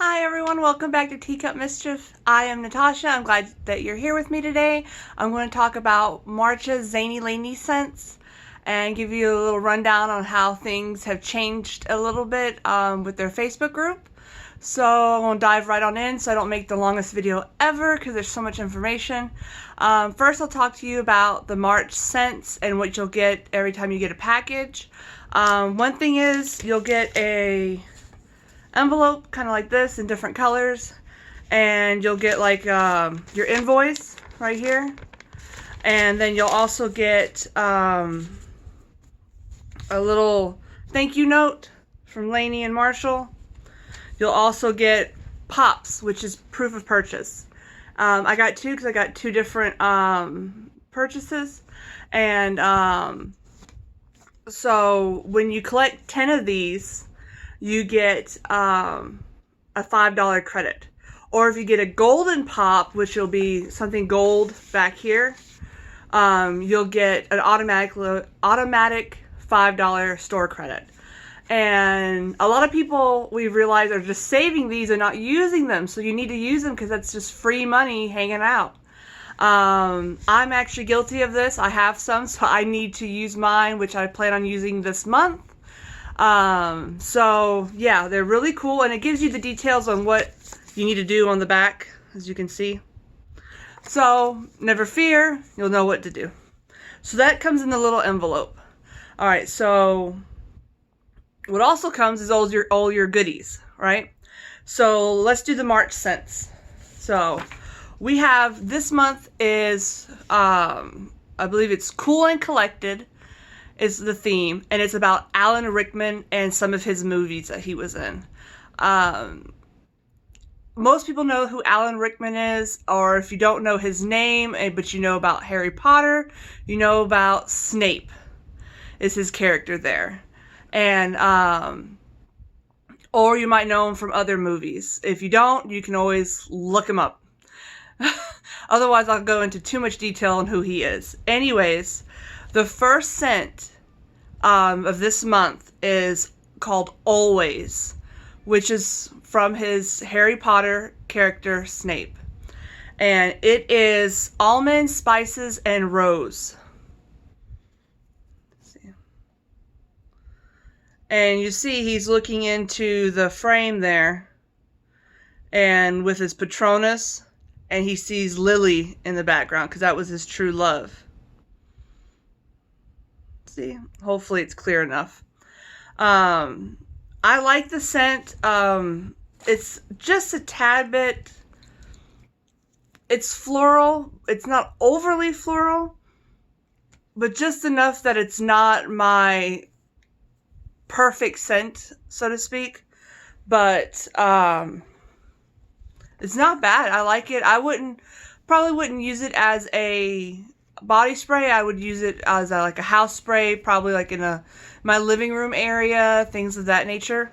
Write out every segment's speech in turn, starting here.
Hi everyone, welcome back to Teacup Mischief. I am Natasha. I'm glad that you're here with me today. I'm going to talk about March's Zainey Laney scents and give you a little rundown on how things have changed a little bit with their Facebook group. So I'm going to dive right on in so I don't make the longest video ever because there's so much information. First I'll talk to you about the March scents and what you'll get every time you get a package. One thing is you'll get a envelope kind of like this in different colors, and you'll get like your invoice right here, and then you'll also get a little thank you note from Laney and Marshall. You'll also get pops, which is proof of purchase. I got two because I got two different purchases, and so when you collect 10 of these you get a $5 credit. Or if you get a golden pop, which will be something gold back here, you'll get an automatic $5 store credit. And a lot of people, we realize, are just saving these and not using them. So you need to use them because that's just free money hanging out. I'm actually guilty of this. I have some, so I need to use mine, which I plan on using this month. So yeah, they're really cool, and it gives you the details on what you need to do on the back, as you can see. So never fear, you'll know what to do. So that comes in the little envelope. Alright, so what also comes is all your goodies, right? So let's do the March scents. So we have, this month is, I believe it's Cool and Collected is the theme, and it's about Alan Rickman and some of his movies that he was in. Most people know who Alan Rickman is, or if you don't know his name, but you know about Harry Potter, you know about Snape is his character there. And, or you might know him from other movies. If you don't, you can always look him up. Otherwise, I'll go into too much detail on who he is. Anyways, the first scent of this month is called Always, which is from his Harry Potter character Snape. And it is almond, spices, and rose. Let's see. And you see he's looking into the frame there, and with his Patronus, and he sees Lily in the background because that was his true love. See, hopefully it's clear enough. I like the scent. It's just a tad bit, it's floral. It's not overly floral, but just enough that it's not my perfect scent, so to speak. But it's not bad. I like it. I probably wouldn't use it as a body spray. I would use it as like a house spray, probably like in my living room area, things of that nature.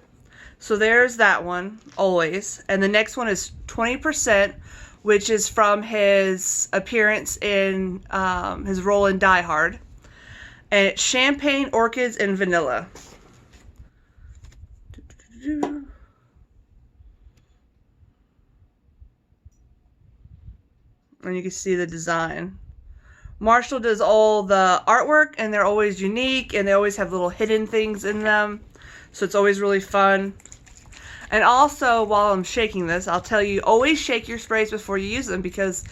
So there's that one, Always. And the next one is 20%, which is from his appearance in his role in Die Hard. And it's champagne, orchids, and vanilla. And you can see the design. Marshall does all the artwork, and they're always unique, and they always have little hidden things in them, so it's always really fun. And also, while I'm shaking this, I'll tell you, always shake your sprays before you use them, because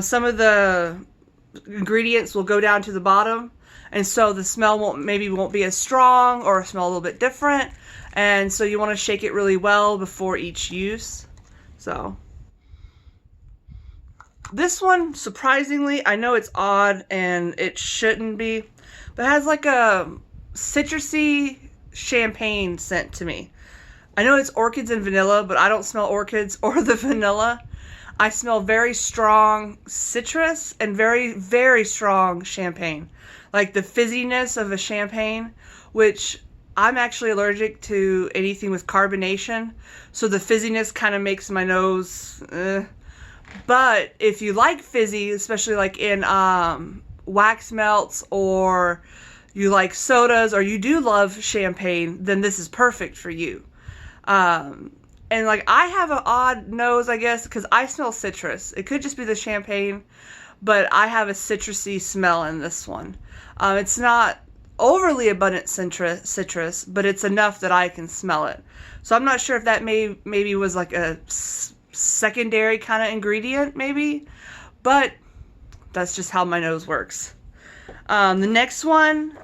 some of the ingredients will go down to the bottom, and so the smell won't be as strong, or smell a little bit different, and so you want to shake it really well before each use. So this one, surprisingly, I know it's odd and it shouldn't be, but it has like a citrusy champagne scent to me. I know it's orchids and vanilla, but I don't smell orchids or the vanilla. I smell very strong citrus and very, very strong champagne. Like the fizziness of a champagne, which I'm actually allergic to anything with carbonation. So the fizziness kind of makes my nose, But if you like fizzy, especially like in wax melts, or you like sodas, or you do love champagne, then this is perfect for you. And like I have an odd nose, I guess, because I smell citrus. It could just be the champagne, but I have a citrusy smell in this one. It's not overly abundant citrus, but it's enough that I can smell it. So I'm not sure if that maybe was like a secondary kind of ingredient, maybe, but that's just how my nose works. The next one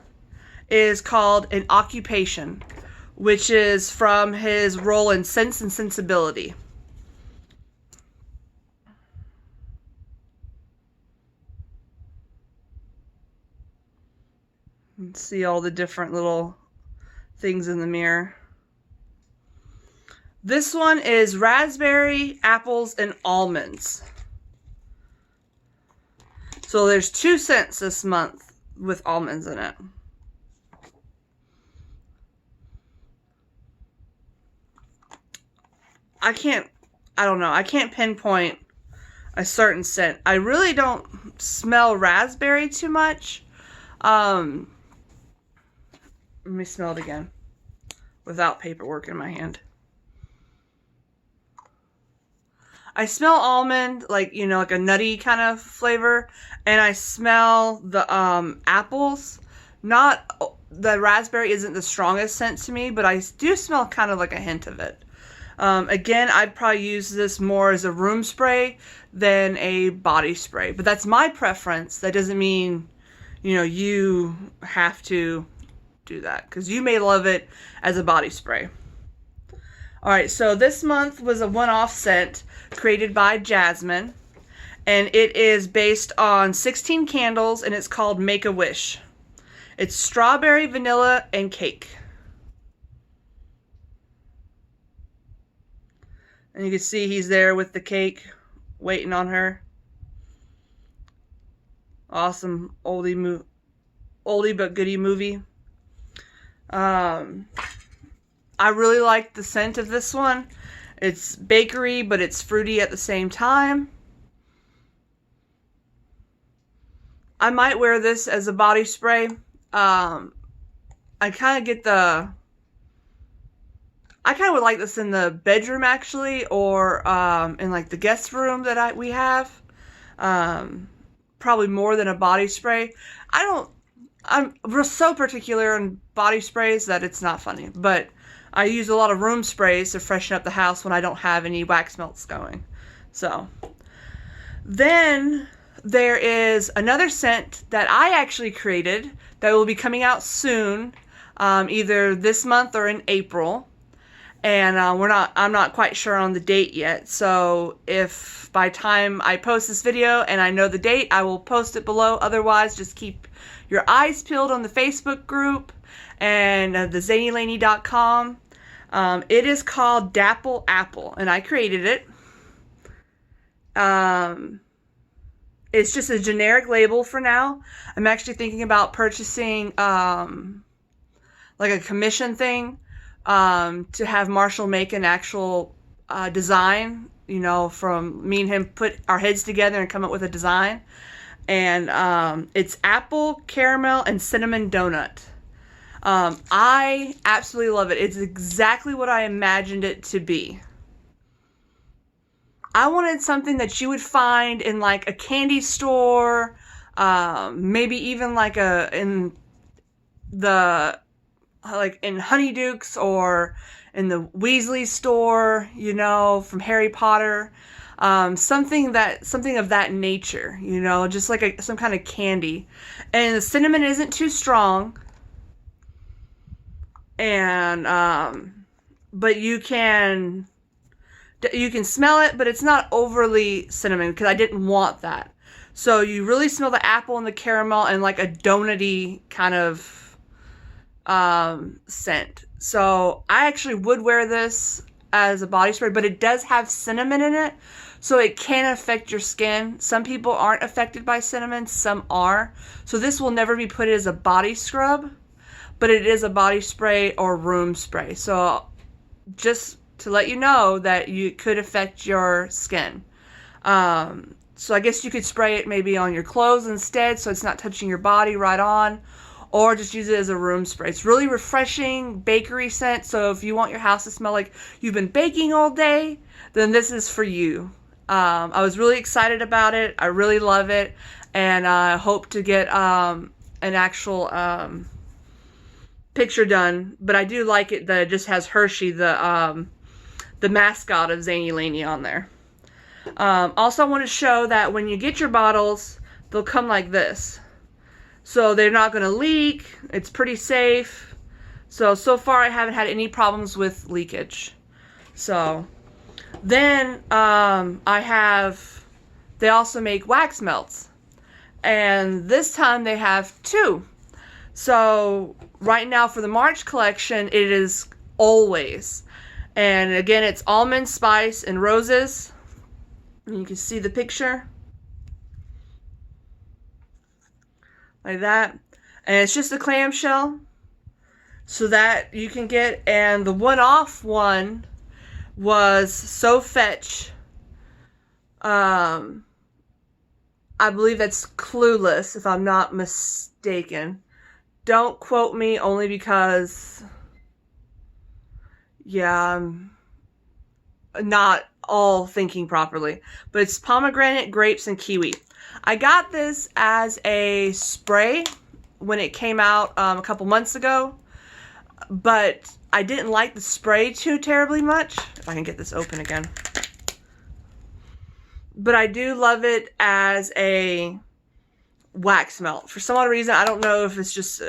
is called An Occupation, which is from his role in Sense and Sensibility. Let's see all the different little things in the mirror. This one is raspberry, apples, and almonds. So there's 2 scents this month with almonds in it. I don't know. I can't pinpoint a certain scent. I really don't smell raspberry too much. Let me smell it again without paperwork in my hand. I smell almond, like, you know, like a nutty kind of flavor, and I smell the apples. Not, the raspberry isn't the strongest scent to me, but I do smell kind of like a hint of it. Again, I'd probably use this more as a room spray than a body spray, but that's my preference. That doesn't mean, you know, you have to do that, because you may love it as a body spray. Alright, so this month was a one-off scent created by Jasmine, and it is based on 16 candles, and it's called Make a Wish. It's strawberry, vanilla, and cake. And you can see he's there with the cake, waiting on her. Awesome oldie but goodie movie. I really like the scent of this one. It's bakery, but it's fruity at the same time. I might wear this as a body spray. I kind of would like this in the bedroom, actually, or in like the guest room that we have. Probably more than a body spray. I'm so particular on body sprays that it's not funny, but I use a lot of room sprays to freshen up the house when I don't have any wax melts going. So, then there is another scent that I actually created that will be coming out soon, either this month or in April. And I'm not quite sure on the date yet. So if by time I post this video and I know the date, I will post it below. Otherwise, just keep your eyes peeled on the Facebook group and the ZaineyLaney.com. It is called Dapple Apple, and I created it. It's just a generic label for now. I'm actually thinking about purchasing like a commission thing to have Marshall make an actual design, you know, from me and him put our heads together and come up with a design. And it's apple, caramel, and cinnamon donut. I absolutely love it. It's exactly what I imagined it to be. I wanted something that you would find in like a candy store, maybe even like in Honeydukes or in the Weasley store, you know, from Harry Potter. Something of that nature, you know, just like some kind of candy. And the cinnamon isn't too strong. And but you can smell it, but it's not overly cinnamon, because I didn't want that. So you really smell the apple and the caramel and like a donut-y kind of scent. So I actually would wear this as a body spray, but it does have cinnamon in it, so it can affect your skin. Some people aren't affected by cinnamon, some are. So this will never be put as a body scrub, but it is a body spray or room spray. So just to let you know that you could affect your skin. So I guess you could spray it maybe on your clothes instead, so it's not touching your body right on. or just use it as a room spray. It's really refreshing bakery scent, so if you want your house to smell like you've been baking all day, then this is for you. I was really excited about it. I really love it, and I hope to get an actual picture done. But I do like it that it just has Hershey, the mascot of Zainey Laney, on there. Also, I want to show that when you get your bottles, they'll come like this. So they're not going to leak. It's pretty safe. So far I haven't had any problems with leakage. So then they also make wax melts. And this time they have 2. So right now for the March collection, it is Always. And again, it's almond, spice, and roses. And you can see the picture. Like that. And it's just a clamshell. So that you can get. And the one-off one was So Fetch. I believe that's Clueless, if I'm not mistaken. Don't quote me, only because, yeah, I'm not all thinking properly. But it's pomegranate, grapes, and kiwi. I got this as a spray when it came out a couple months ago, but I didn't like the spray too terribly much. If I can get this open again. But I do love it as a wax melt. For some odd reason, I don't know if it's just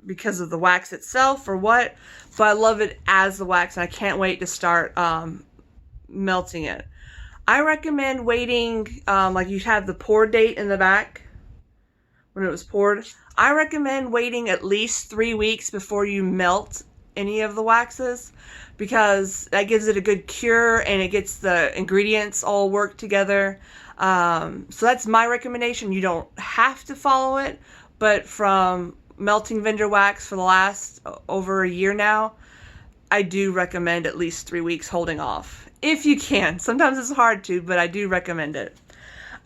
because of the wax itself or what, but I love it as the wax, and I can't wait to start melting it. I recommend waiting, like you have the pour date in the back when it was poured. I recommend waiting at least 3 weeks before you melt any of the waxes, because that gives it a good cure and it gets the ingredients all work together. So that's my recommendation. You don't have to follow it, but from melting vendor wax for the last over a year now, I do recommend at least 3 weeks holding off. If you can. Sometimes it's hard to, but I do recommend it.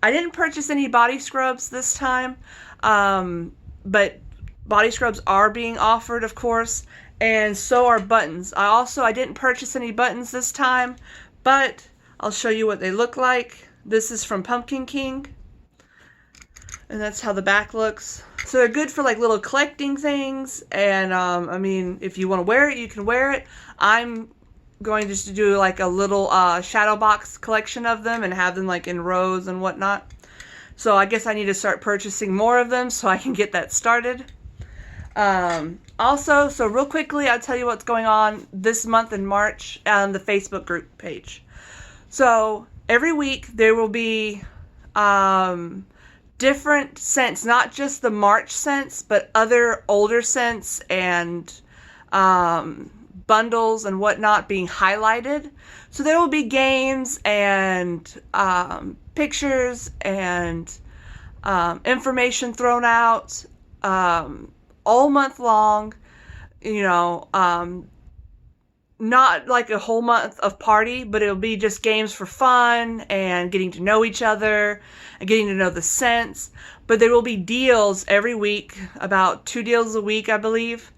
I didn't purchase any body scrubs this time, but body scrubs are being offered, of course, and so are buttons. I didn't purchase any buttons this time, but I'll show you what they look like. This is from Pumpkin King, and that's how the back looks. So they're good for like little collecting things, and I mean, if you want to wear it, you can wear it. I'm going just to do like a little shadow box collection of them and have them like in rows and whatnot. So I guess I need to start purchasing more of them so I can get that started. Also, so real quickly, I'll tell you what's going on this month in March on the Facebook group page. So every week there will be different scents, not just the March scents, but other older scents and bundles and whatnot being highlighted. So there will be games and pictures and information thrown out all month long, you know, not like a whole month of party, but it'll be just games for fun and getting to know each other and getting to know the scents. But there will be deals every week, about 2 deals a week, I believe,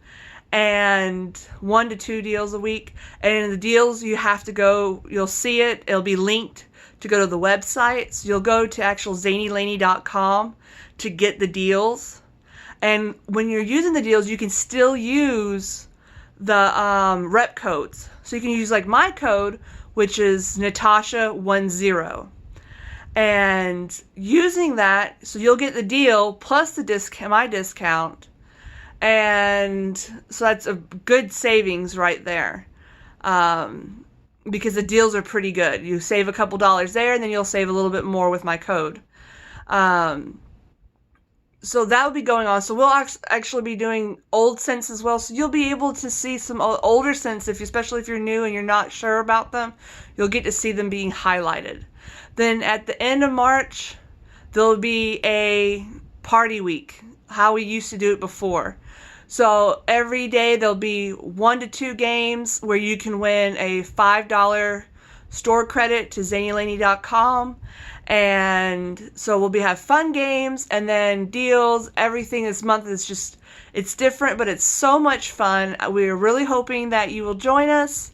and 1 to 2 deals a week. And the deals, you have to go, you'll see it, it'll be linked to go to the website. So you'll go to actual ZaineyLaney.com to get the deals. And when you're using the deals, you can still use the rep codes. So you can use like my code, which is Natasha10. And using that, so you'll get the deal plus the my discount. And so that's a good savings right there. Because the deals are pretty good. You save a couple dollars there, and then you'll save a little bit more with my code. So that will be going on. So we'll actually be doing old scents as well. So you'll be able to see some older scents, especially if you're new and you're not sure about them. You'll get to see them being highlighted. Then at the end of March, there'll be a party week, how we used to do it before. So every day there'll be 1 to 2 games where you can win a $5 store credit to ZaineyLaney.com. And so we'll have fun games and then deals. Everything this month is just, it's different, but it's so much fun. We're really hoping that you will join us,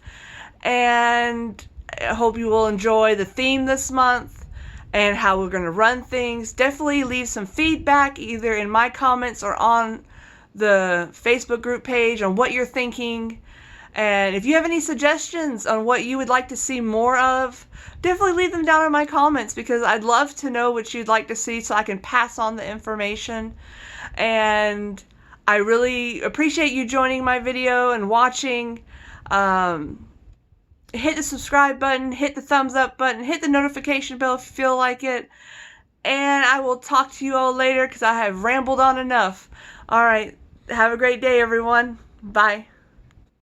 and I hope you will enjoy the theme this month and how we're going to run things. Definitely leave some feedback either in my comments or on the Facebook group page on what you're thinking. And if you have any suggestions on what you would like to see more of, definitely leave them down in my comments, because I'd love to know what you'd like to see so I can pass on the information. And I really appreciate you joining my video and watching. Hit the subscribe button, hit the thumbs up button, hit the notification bell if you feel like it. And I will talk to you all later, because I have rambled on enough. Alright, have a great day, everyone. Bye.